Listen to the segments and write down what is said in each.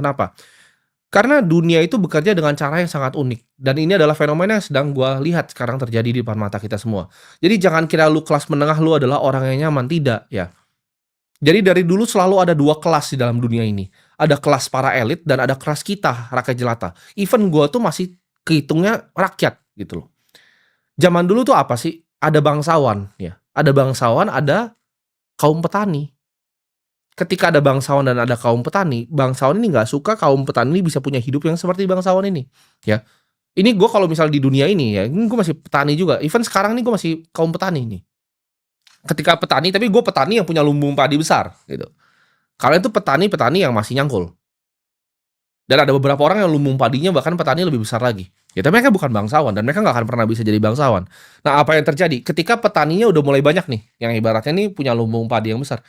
Kenapa? Karena dunia itu bekerja dengan cara yang sangat unik, dan ini adalah fenomena yang sedang gua lihat sekarang terjadi di depan mata kita semua. Jadi jangan kira lu kelas menengah lu adalah orang yang nyaman, tidak ya. Jadi dari dulu selalu ada 2 kelas di dalam dunia ini. Ada kelas para elit dan ada kelas kita, rakyat jelata. Even gua tuh masih kehitungnya rakyat gitu loh. Zaman dulu tuh apa sih? Ada bangsawan ya, ada bangsawan, ada kaum petani. Ketika ada bangsawan dan ada kaum petani, bangsawan ini nggak suka kaum petani ini bisa punya hidup yang seperti bangsawan ini, ya. Ini gue kalau misal di dunia ini ya, ini gue masih petani juga, even sekarang ini gue masih kaum petani nih. Ketika petani, tapi gue petani yang punya lumbung padi besar, gitu. Kalian tuh petani-petani yang masih nyangkul. Dan ada beberapa orang yang lumbung padinya bahkan petani lebih besar lagi. Ya, tapi mereka bukan bangsawan dan mereka nggak akan pernah bisa jadi bangsawan. Nah, apa yang terjadi? Ketika petaninya udah mulai banyak nih, yang ibaratnya nih punya lumbung padi yang besar.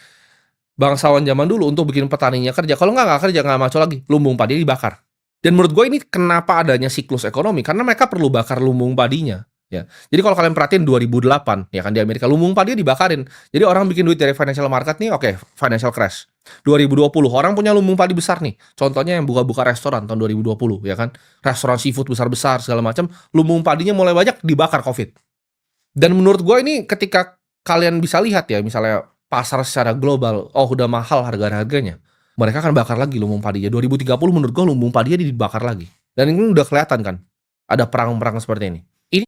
Bangsawan zaman dulu untuk bikin petaninya kerja, kalau nggak kerja, nggak maco lagi, lumbung padi dibakar. Dan menurut gue ini kenapa adanya siklus ekonomi, karena mereka perlu bakar lumbung padinya, ya. Jadi kalau kalian perhatiin 2008, ya kan di Amerika lumbung padi dibakarin. Jadi orang bikin duit dari financial market nih, oke, financial crash. 2020 orang punya lumbung padi besar nih. Contohnya yang buka-buka restoran tahun 2020, ya kan. Restoran seafood besar-besar segala macam, lumbung padinya mulai banyak dibakar Covid. Dan menurut gue ini ketika kalian bisa lihat ya, misalnya pasar secara global, oh udah mahal harga-harganya, mereka akan bakar lagi lumbung padinya. 2030 menurut gue lumbung padinya dibakar lagi. Dan ini udah kelihatan kan, ada perang-perang seperti ini.